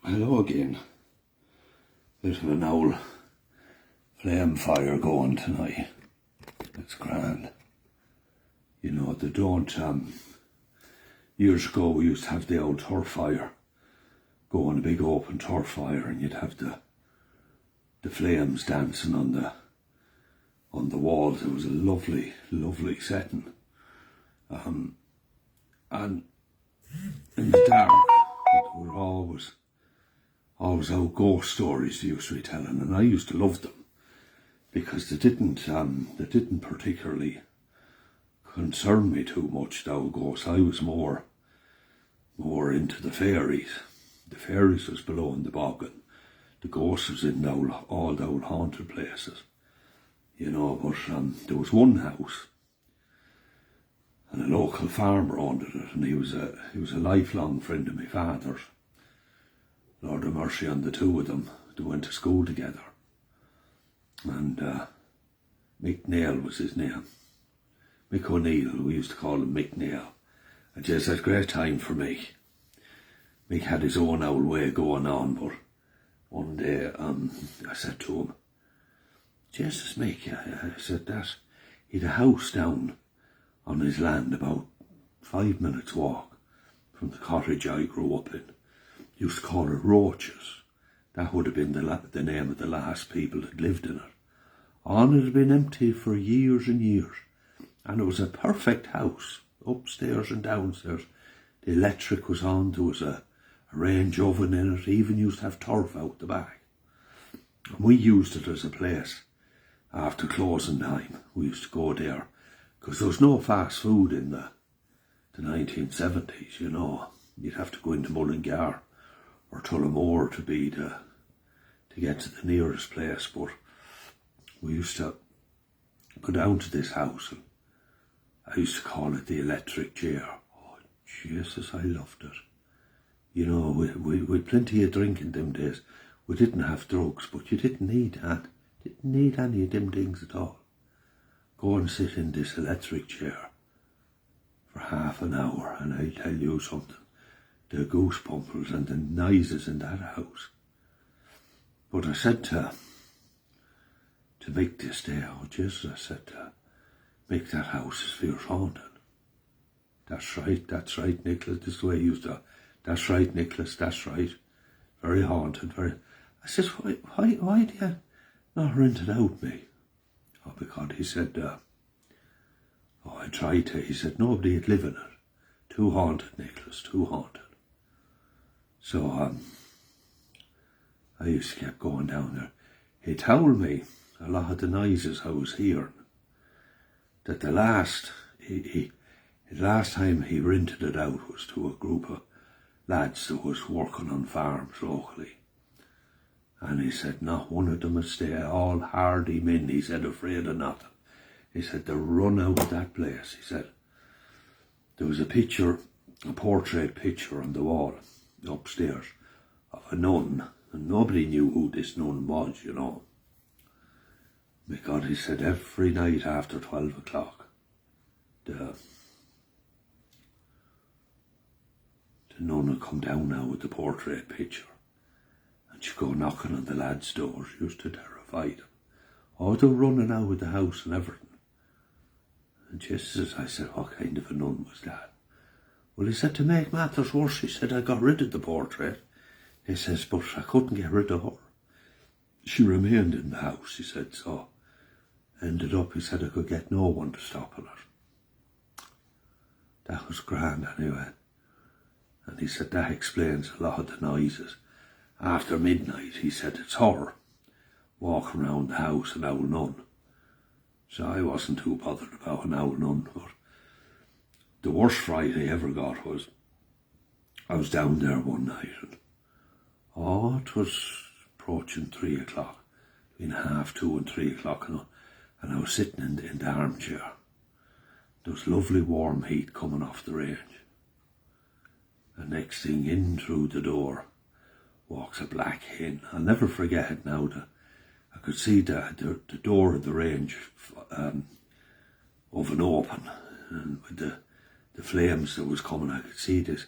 Hello again. Bit of an old flame fire going tonight. It's grand. You know, they don't, years ago we used to have the old turf fire, go on a big open turf fire, and you'd have the flames dancing on the walls. It was a lovely, lovely setting. And in the dark, there were always old ghost stories they used to be telling, and I used to love them because they didn't particularly concern me too much, the old ghosts. I was more into the fairies. The fairies was below in the bog, and the ghosts was in all the old haunted places, you know. But there was one house, and a local farmer owned it, and he was a lifelong friend of my father's. Lord have mercy on the two of them. They went to school together. And Mick Nail was his name. Mick O'Neill, we used to call him Mick Nail. And just a great time for Mick. Mick had his own old way going on, but one day I said to him, Jesus, Mick, I said that he'd a house down on his land about 5 minutes walk from the cottage I grew up in. Used to call it Roaches. That would have been the name of the last people that lived in it. And it had been empty for years and years. And it was a perfect house, upstairs and downstairs. The electric was on, there was a range oven in it, even used to have turf out the back. And we used it as a place after closing time. We used to go there, because there was no fast food in the 1970s, you know. You'd have to go into Mullingar or Tullamore to get to the nearest place, but we used to go down to this house, and I used to call it the electric chair. Oh, Jesus, I loved it. You know, we plenty of drink in them days. We didn't have drugs, but you didn't need that. Didn't need any of them things at all. Go and sit in this electric chair for half an hour, and I tell you something. The goosebumpers and the noises in that house. But I said to make this day, oh Jesus, I said make that house as fierce haunted. That's right, Nicholas, this is the way you used to. That's right, Nicholas, that's right. Very haunted, very. I said, why do you not rent it out, me? Oh, because he said, I tried to. He said, nobody'd live in it. Too haunted, Nicholas, too haunted. So I used to keep going down there. He told me a lot of the noises I was hearing, that the last time he rented it out was to a group of lads that was working on farms locally. And he said not one of them would stay, all hardy men, he said, afraid of nothing. He said they run out of that place. He said there was a portrait picture on the wall upstairs of a nun, and nobody knew who this nun was, you know. Because he said every night after 12 o'clock, the nun would come down now with the portrait picture, and she'd go knocking on the lads' doors. Used to terrify them. Oh, they're running out of the house and everything. And just as I said, what kind of a nun was that? Well, he said, to make matters worse, he said, I got rid of the portrait. He says, but I couldn't get rid of her. She remained in the house, he said, so ended up, he said, I could get no one to stop it. That was grand anyway. And he said, that explains a lot of the noises. After midnight, he said, it's her walking around the house, an old nun. So I wasn't too bothered about an old nun, but the worst fright I ever got was, I was down there one night, and it was approaching 3 o'clock, between 2:30 and 3 o'clock, and I was sitting in the armchair. There was lovely warm heat coming off the range. And next thing, in through the door walks a black hen. I'll never forget it now. I could see the door of the range oven open, and with the flames that was coming, I could see this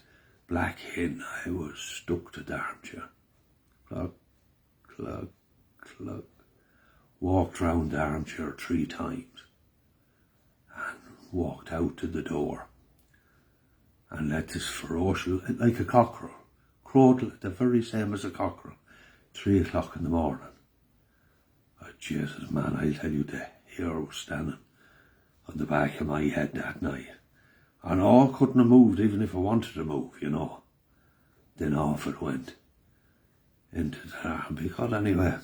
black hen. I was stuck to the armchair. cluck, cluck, cluck. Walked round the armchair 3 times and walked out to the door and let this ferocious, like a cockerel, crowed the very same as a cockerel, 3 o'clock in the morning. Oh, Jesus, man, I'll tell you, the hair was standing on the back of my head that night. And all couldn't have moved, even if I wanted to move, you know. Then off it went into the arm. Because anyway, a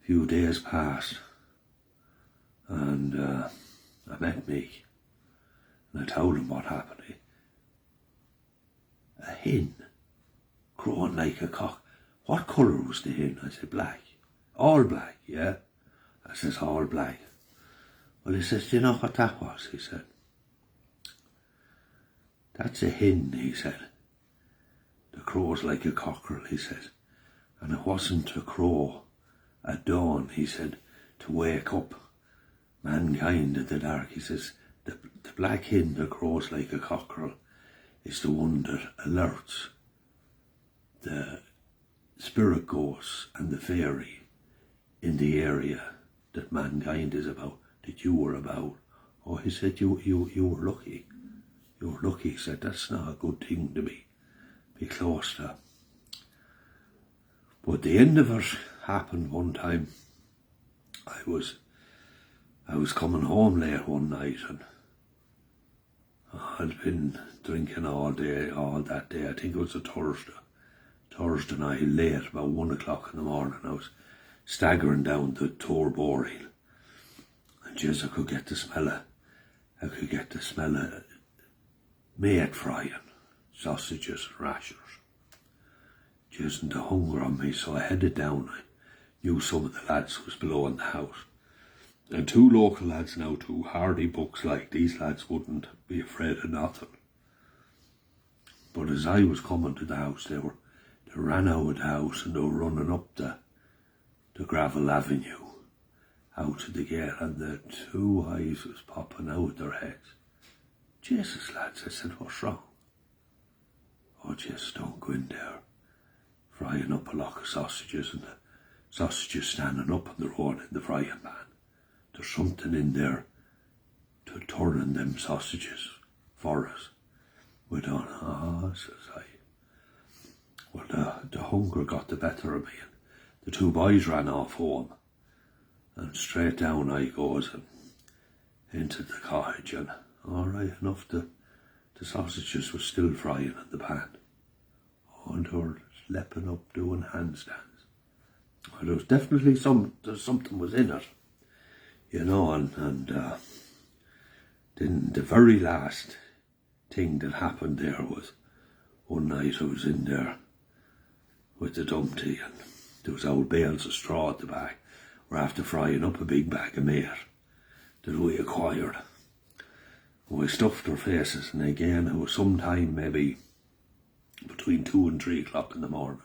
few days passed, and I met Mick, and I told him what happened. A hen crowing like a cock. What colour was the hen? I said, black. All black, yeah? I says, all black. Well, he says, do you know what that was? He said, that's a hen, he said. The crow's like a cockerel, he said. And it wasn't a crow at dawn, he said, to wake up mankind at the dark. He says, the black hen that crows like a cockerel is the one that alerts the spirit ghosts and the fairy in the area that mankind is about, that you were about. Oh, he said, you were lucky. You were lucky. He said, that's not a good thing to be close to. But the end of it happened one time. I was coming home late one night, and I'd been drinking all day, all that day. I think it was a Thursday night, late, about 1 o'clock in the morning. I was staggering down the Tor Boreal, and just I could get the smell of mate frying, sausages and rashers. Just the hunger on me, so I headed down. I knew some of the lads was below in the house. And 2 local lads now, 2 hardy bucks like these lads wouldn't be afraid of nothing. But as I was coming to the house, they ran out of the house and they were running up the gravel avenue out to the gate, and the 2 eyes was popping out their heads. Jesus, lads, I said, what's wrong? Oh, Jesus, don't go in there. Frying up a lock of sausages, and the sausages standing up on the road in the frying pan. There's something in there to turning them sausages for us. We don't, says I. Well, the hunger got the better of me, and the 2 boys ran off home, and straight down I goes and into the cottage, and all right enough, the sausages were still frying in the pan. Oh, and they were leaping up doing handstands. Well, there was definitely something was in it, you know, and then the very last thing that happened there was one night I was in there with the Dumpty, and there was old bales of straw at the back. We're after frying up a big bag of mate that we acquired. We stuffed our faces, and again it was sometime maybe between 2 and 3 o'clock in the morning.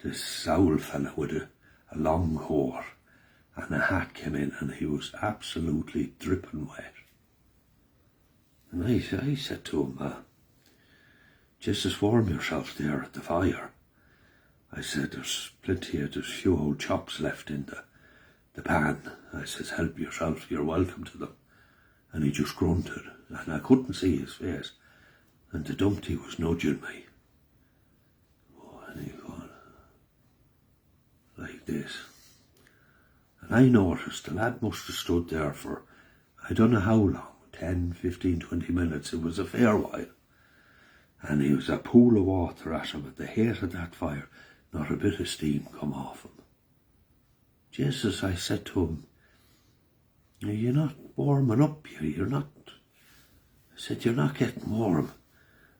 This old fella with a long hair and a hat came in, and he was absolutely dripping wet. And I said to him, just warm yourself there at the fire. I said, there's few old chops left in the pan. I says, help yourself, you're welcome to them. And he just grunted, and I couldn't see his face. And the Dumpty was nudging me. Oh, and he gone like this. And I noticed the lad must have stood there for, I don't know how long, 10, 15, 20 minutes. It was a fair while. And he was a pool of water at him at the height of that fire. Not a bit of steam come off him. Jesus, I said to him, you're not warming up, you're not. I said, you're not getting warm.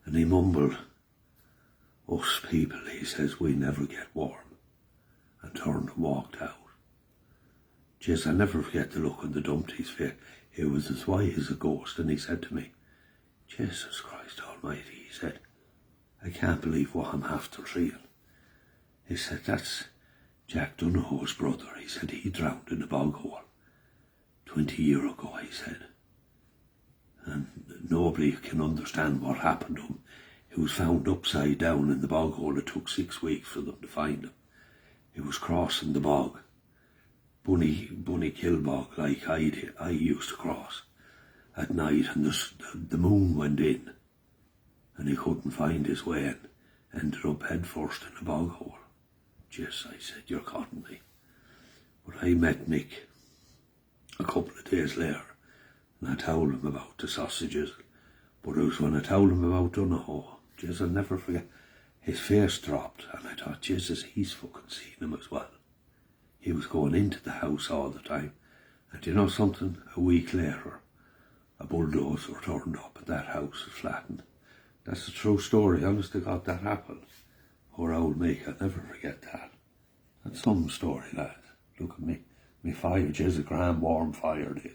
And he mumbled, us people, he says, we never get warm. And turned and walked out. Jesus, I'll never forget the look on the Dumpty's face. It was as white as a ghost, and he said to me, Jesus Christ Almighty, he said, I can't believe what I'm after seeing. He said, that's Jack Donahoe's brother. He said, he drowned in a bog hole 20 years ago, he said. And nobody can understand what happened to him. He was found upside down in the bog hole. It took 6 weeks for them to find him. He was crossing the bog, Bunny Kill bog, like I used to cross at night, and the moon went in, and he couldn't find his way in. Ended up head first in a bog hole. Jess, I said, you're cotton me. But I met Mick a couple of days later, and I told him about the sausages. But it was when I told him about Donahoe, Jess, I'll never forget, his face dropped, and I thought, Jesus, he's fucking seen him as well. He was going into the house all the time. And you know something? A week later, a bulldozer turned up at that house, flattened. That's a true story, honest to God, that happened. Poor old Mick, I'll never forget that. That's some story, lads. Look at me. Me fire, Jez, a grand warm fire, this.